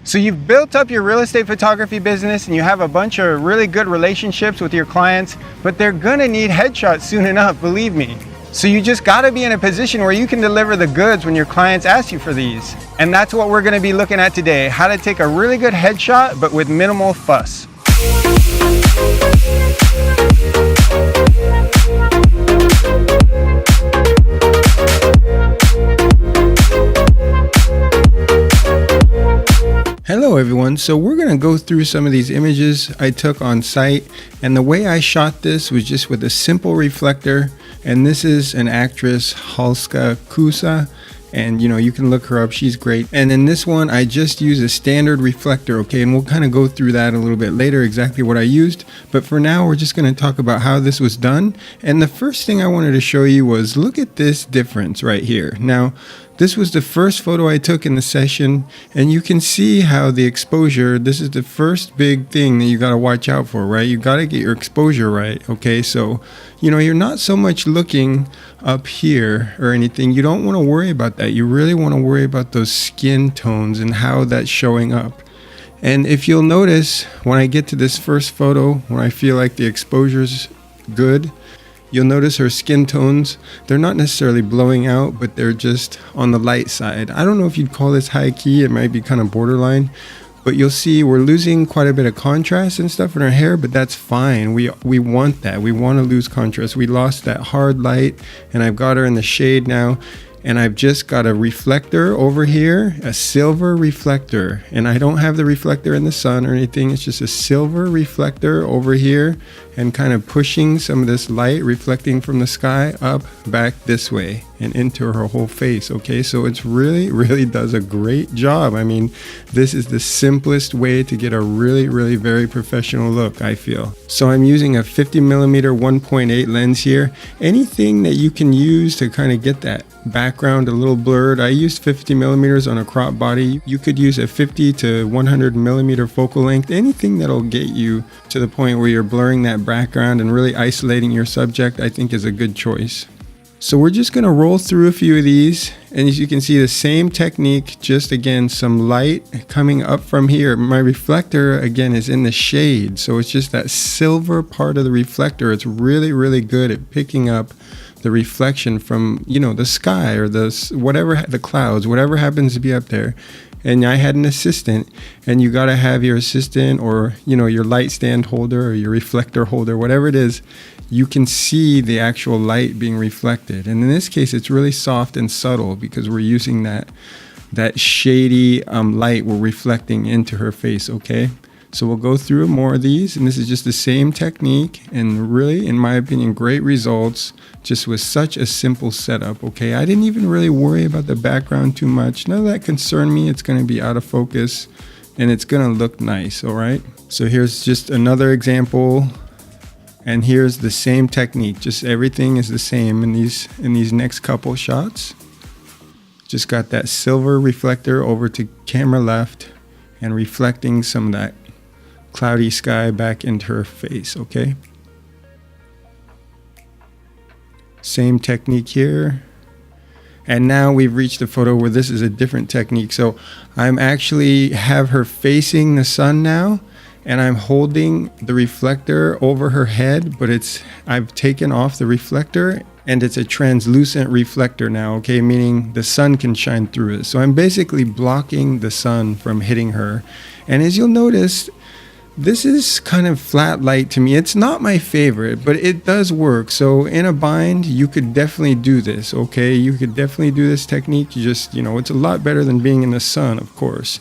So you've built up your real estate photography business and you have a bunch of really good relationships with your clients, but they're gonna need headshots soon enough, believe me. So you just gotta be in a position where you can deliver the goods when your clients ask you for these. And that's what we're gonna be looking at today, how to take a really good headshot, but with minimal fuss. Hello everyone, so we're going to go through some of these images I took on site, and the way I shot this was just with a simple reflector. And this is an actress, Halska Kusa, and you can look her up, she's great. And in this one I just used a standard reflector, okay, and we'll kind of go through that a little bit later, exactly what I used. But for now we're just going to talk about how this was done. And the first thing I wanted to show you was, look at this difference right here. Now this was the first photo I took in the session, and you can see how the exposure, this is the first big thing that you got to watch out for, right? You got to get your exposure right, okay? So, you're not so much looking up here or anything. You don't want to worry about that. You really want to worry about those skin tones and how that's showing up. And if you'll notice, when I get to this first photo, when I feel like the exposure's good, you'll notice her skin tones, they're not necessarily blowing out, but they're just on the light side. I don't know if you'd call this high key, it might be kind of borderline, but you'll see we're losing quite a bit of contrast and stuff in her hair, but that's fine. We want that. We want to lose contrast. We lost that hard light, and I've got her in the shade now. And I've just got a reflector over here, a silver reflector. And I don't have the reflector in the sun or anything. It's just a silver reflector over here and kind of pushing some of this light reflecting from the sky up back this way and into her whole face. Okay, so it's really does a great job. I mean, this is the simplest way to get a really very professional look, I feel. So I'm using a 50mm 1.8 lens here. Anything that you can use to kind of get that background a little blurred. I used 50mm on a crop body. You could use a 50 to 100mm focal length. Anything that'll get you to the point where you're blurring that background and really isolating your subject, I think is a good choice. So we're just going to roll through a few of these, and as you can see, the same technique, just again some light coming up from here. My reflector again is in the shade, so it's just that silver part of the reflector. It's really good at picking up the reflection from the sky or the clouds, whatever happens to be up there. And I had an assistant, and you got to have your assistant or your light stand holder or your reflector holder, whatever it is, you can see the actual light being reflected. And in this case it's really soft and subtle because we're using that shady light we're reflecting into her face. Okay, so we'll go through more of these, and this is just the same technique, and really, in my opinion, great results just with such a simple setup. Okay, I didn't even really worry about the background too much. None of that concerned me. It's going to be out of focus and it's going to look nice. All right, so here's just another example, and here's the same technique. Just everything is the same in these next couple shots. Just got that silver reflector over to camera left and reflecting some of that cloudy sky back into her face. Okay, same technique here. And now we've reached a photo where this is a different technique. So I'm actually have her facing the sun now, and I'm holding the reflector over her head, but I've taken off the reflector, and it's a translucent reflector now, okay, meaning the sun can shine through it. So I'm basically blocking the sun from hitting her. And as you'll notice, this is kind of flat light to me. It's not my favorite, but it does work. So in a bind, you could definitely do this, okay? You could definitely do this technique. You just, it's a lot better than being in the sun, of course.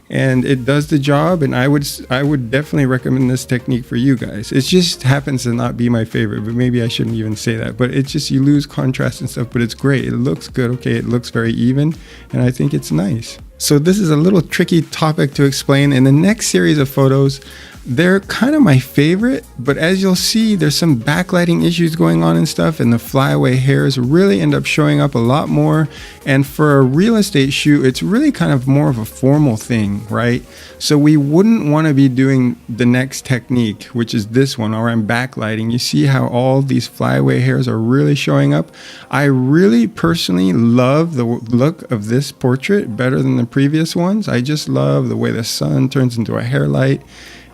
And it does the job, and I would definitely recommend this technique for you guys. It just happens to not be my favorite, but maybe I shouldn't even say that. But it's just, you lose contrast and stuff, but it's great. It looks good, okay? It looks very even, and I think it's nice. So this is a little tricky topic to explain. In the next series of photos, they're kind of my favorite, but as you'll see, there's some backlighting issues going on and stuff, and the flyaway hairs really end up showing up a lot more. And for a real estate shoot, it's really kind of more of a formal thing, right? So we wouldn't want to be doing the next technique, which is this one, or I'm backlighting. You see how all these flyaway hairs are really showing up? I really personally love the look of this portrait better than the previous ones. I just love the way the sun turns into a hair light.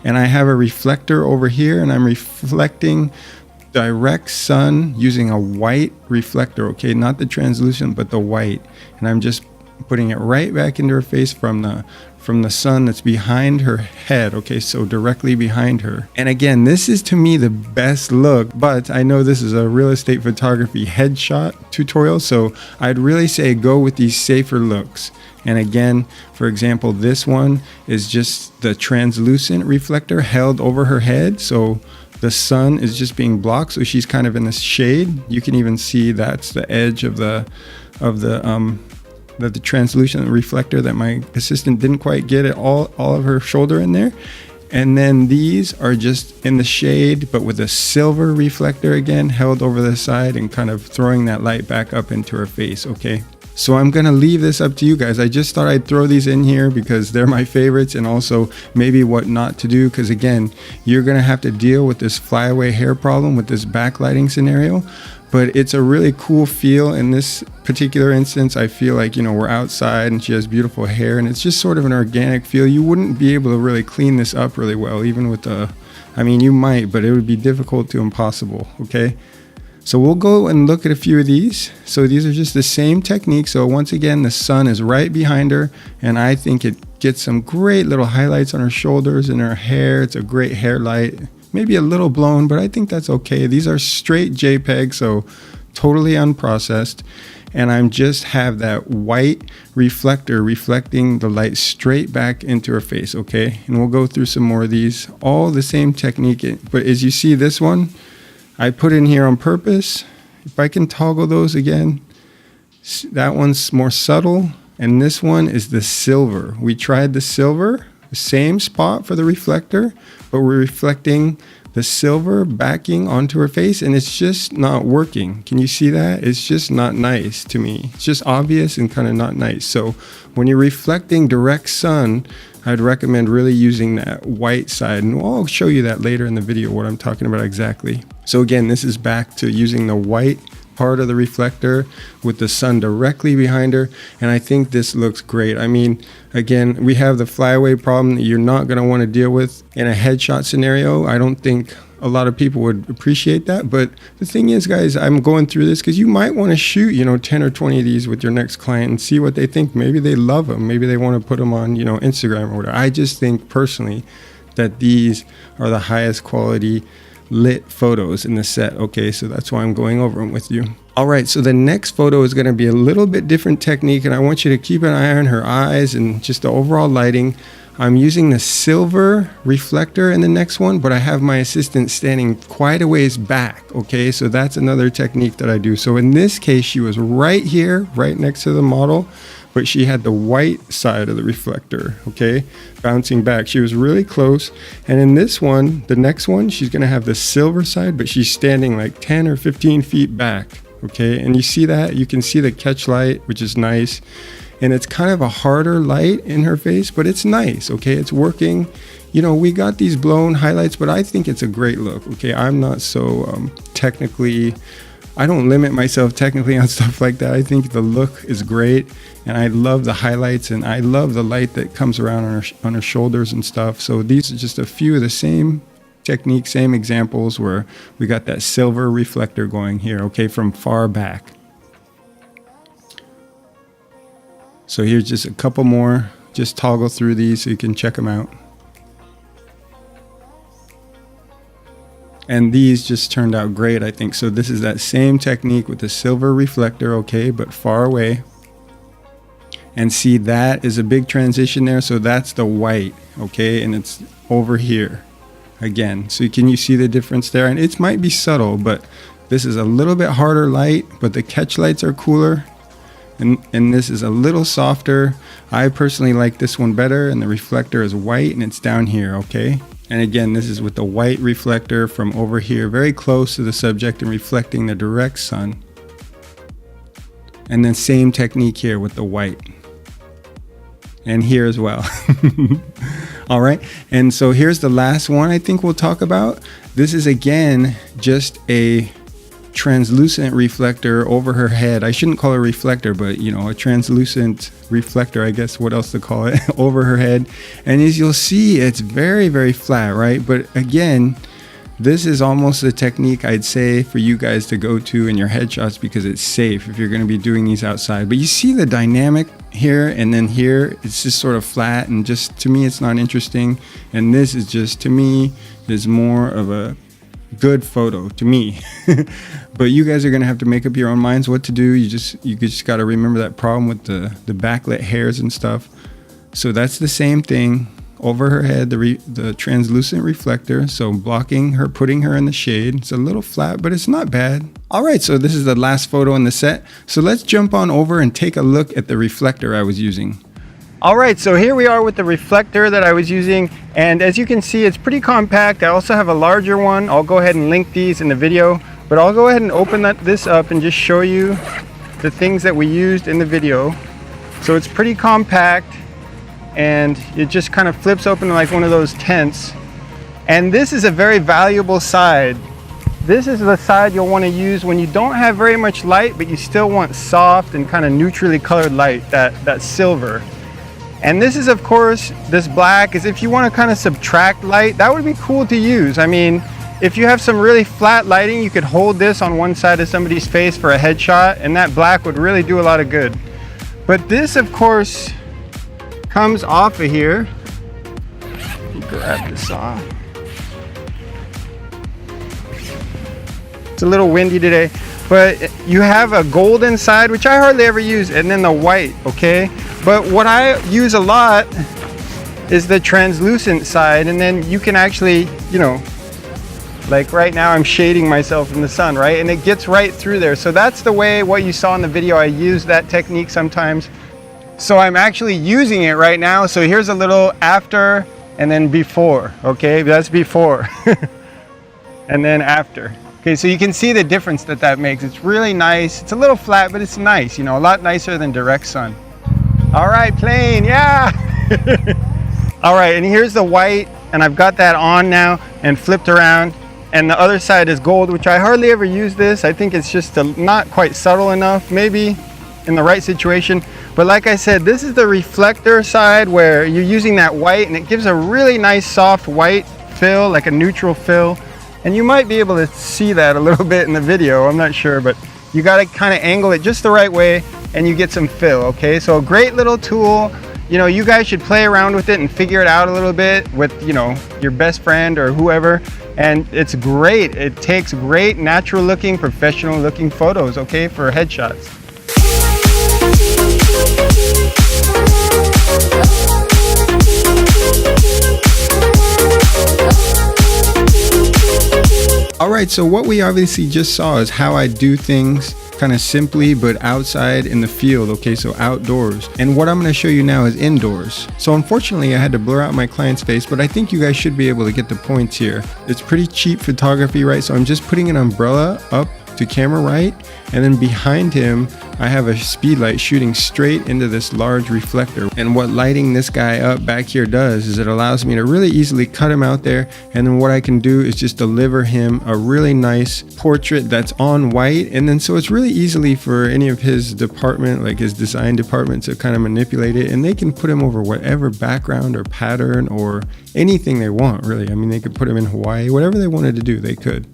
And I have a reflector over here, and I'm reflecting direct sun using a white reflector, okay, not the translucent but the white, and I'm just putting it right back into her face from the sun that's behind her head, okay, so directly behind her. And again, this is to me the best look, but I know this is a real estate photography headshot tutorial, so I'd really say go with these safer looks. And again, for example, this one is just the translucent reflector held over her head, so the sun is just being blocked, so she's kind of in the shade. You can even see that's the edge of the translucent reflector that my assistant didn't quite get it all of her shoulder in there. And then these are just in the shade, but with a silver reflector again held over the side and kind of throwing that light back up into her face, okay? So I'm gonna leave this up to you guys. I just thought I'd throw these in here because they're my favorites, and also maybe what not to do, because again, you're gonna have to deal with this flyaway hair problem with this backlighting scenario. But it's a really cool feel in this particular instance. I feel like, you know, we're outside and she has beautiful hair, and it's just sort of an organic feel. You wouldn't be able to really clean this up really well, even with I mean, you might, but it would be difficult to impossible, okay? So we'll go and look at a few of these. So these are just the same technique. So once again, the sun is right behind her, and I think it gets some great little highlights on her shoulders and her hair. It's a great hair light. Maybe a little blown, but I think that's okay. These are straight JPEG, so totally unprocessed. And I'm just have that white reflector reflecting the light straight back into her face, okay? And we'll go through some more of these. All the same technique, but as you see this one, I put in here on purpose. If I can toggle those again, that one's more subtle, and this one is the silver. We tried the silver, the same spot for the reflector, but we're reflecting the silver backing onto her face, and it's just not working. Can you see that? It's just not nice to me. It's just obvious and kind of not nice. So when you're reflecting direct sun, I'd recommend really using that white side, and I'll show you that later in the video, what I'm talking about exactly. So again, this is back to using the white part of the reflector with the sun directly behind her, and I think this looks great. I mean, again, we have the flyaway problem that you're not going to want to deal with in a headshot scenario. I don't think a lot of people would appreciate that, but the thing is, guys, I'm going through this because you might want to shoot, you know, 10 or 20 of these with your next client and see what they think. Maybe they love them. Maybe they want to put them on, you know, Instagram or whatever. I just think personally that these are the highest quality lit photos in the set, okay? So that's why I'm going over them with you. All right, so the next photo is going to be a little bit different technique, and I want you to keep an eye on her eyes and just the overall lighting. I'm using the silver reflector in the next one, but I have my assistant standing quite a ways back, okay? So that's another technique that I do. So in this case, she was right here, right next to the model, but she had the white side of the reflector, okay, bouncing back. She was really close. And in this one, the next one, she's gonna have the silver side, but she's standing like 10 or 15 feet back, okay? And you see that? You can see the catch light, which is nice. And it's kind of a harder light in her face, but it's nice, okay? It's working. You know, we got these blown highlights, but I think it's a great look, okay? I'm not so technically, I don't limit myself technically on stuff like that. I think the look is great, and I love the highlights, and I love the light that comes around on her shoulders and stuff. So these are just a few of the same techniques, same examples where we got that silver reflector going here, okay, from far back. So here's just a couple more. Just toggle through these so you can check them out. And these just turned out great, I think. So this is that same technique with the silver reflector, okay, but far away. And see, that is a big transition there. So that's the white, okay, and it's over here again. So can you see the difference there? And it might be subtle, but this is a little bit harder light, but the catch lights are cooler. And this is a little softer. I personally like this one better, and the reflector is white and it's down here, okay? And again, this is with the white reflector from over here, very close to the subject and reflecting the direct sun. And then same technique here with the white. And here as well. All right, and so here's the last one I think we'll talk about. This is again just a translucent reflector over her head. I shouldn't call it a reflector, but you know, a translucent reflector, I guess, what else to call it, over her head. And as you'll see, it's very, very flat, right? But again, this is almost the technique I'd say for you guys to go to in your headshots because it's safe if you're going to be doing these outside. But you see the dynamic here, and then here it's just sort of flat, and just to me it's not interesting. And this is just, to me, is more of a good photo to me. But you guys are going to have to make up your own minds what to do. You just got to remember that problem with the backlit hairs and stuff. So that's the same thing over her head, the translucent reflector, so blocking her, putting her in the shade. It's a little flat, but it's not bad. All right, so this is the last photo in the set. So let's jump on over and take a look at the reflector I was using. All right, so here we are with the reflector that I was using, and as you can see, it's pretty compact. I also have a larger one. I'll go ahead and link these in the video, but I'll go ahead and open this up and just show you the things that we used in the video. So it's pretty compact, and it just kind of flips open like one of those tents. And this is a very valuable side. This is the side you'll want to use when you don't have very much light, but you still want soft and kind of neutrally colored light, that silver. And this is, of course, this black is if you want to kind of subtract light, that would be cool to use. I mean, if you have some really flat lighting, you could hold this on one side of somebody's face for a headshot, and that black would really do a lot of good. But this, of course, comes off of here. Let me grab this off. It's a little windy today, but you have a golden side, which I hardly ever use, and then the white, okay? But what I use a lot is the translucent side, and then you can actually, you know, like right now I'm shading myself in the sun, right? And it gets right through there. So that's the way, what you saw in the video, I use that technique sometimes. So I'm actually using it right now. So here's a little after and then before, okay? That's before. And then after. Okay, so you can see the difference that makes. It's really nice. It's a little flat, but it's nice, you know, a lot nicer than direct sun. All right, plane, yeah. All right, and here's the white, and I've got that on now and flipped around. And the other side is gold, which I hardly ever use this. I think it's just not quite subtle enough, maybe in the right situation. But like I said, this is the reflector side where you're using that white, and it gives a really nice soft white fill, like a neutral fill. And you might be able to see that a little bit in the video, I'm not sure, but you got to kind of angle it just the right way and you get some fill, okay? So a great little tool. You know, you guys should play around with it and figure it out a little bit with, you know, your best friend or whoever. And it's great. It takes great natural looking, professional looking photos, okay, for headshots. All right, so what we obviously just saw is how I do things kind of simply, but outside in the field, okay, so outdoors. And what I'm going to show you now is indoors. So unfortunately, I had to blur out my client's face, but I think you guys should be able to get the points here. It's pretty cheap photography, right? So I'm just putting an umbrella up to camera right, and then behind him I have a speedlight shooting straight into this large reflector. And what lighting this guy up back here does is it allows me to really easily cut him out there, and then what I can do is just deliver him a really nice portrait that's on white. And then so it's really easily for any of his department, like his design department, to kind of manipulate it, and they can put him over whatever background or pattern or anything they want, really. I mean, they could put him in Hawaii, whatever they wanted to do, they could.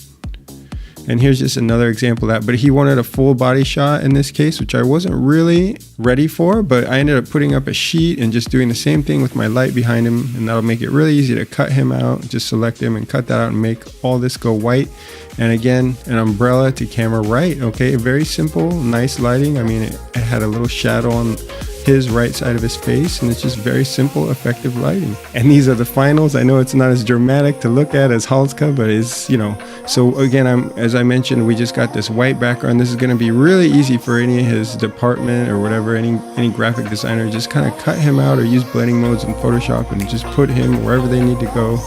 And here's just another example of that, but he wanted a full body shot in this case, which I wasn't really ready for, but I ended up putting up a sheet and just doing the same thing with my light behind him, and that'll make it really easy to cut him out. Just select him and cut that out and make all this go white. And again, an umbrella to camera right, okay, very simple, nice lighting. I mean, it had a little shadow on his right side of his face, and it's just very simple, effective lighting. And these are the finals. I know it's not as dramatic to look at as Halska, but it's, you know, so again, as I mentioned, we just got this white background. This is going to be really easy for any of his department or whatever, any graphic designer. Just kind of cut him out or use blending modes in Photoshop and just put him wherever they need to go.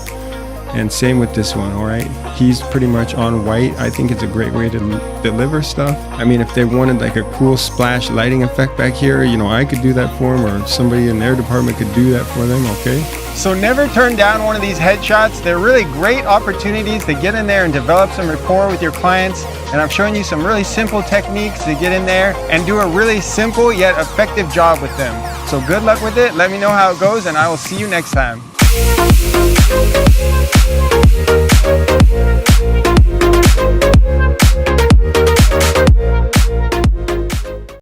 And same with this one, all right? He's pretty much on white. I think it's a great way to deliver stuff. I mean, if they wanted like a cool splash lighting effect back here, you know, I could do that for them, or somebody in their department could do that for them, okay? So never turn down one of these headshots. They're really great opportunities to get in there and develop some rapport with your clients. And I'm showing you some really simple techniques to get in there and do a really simple yet effective job with them. So good luck with it. Let me know how it goes, and I will see you next time.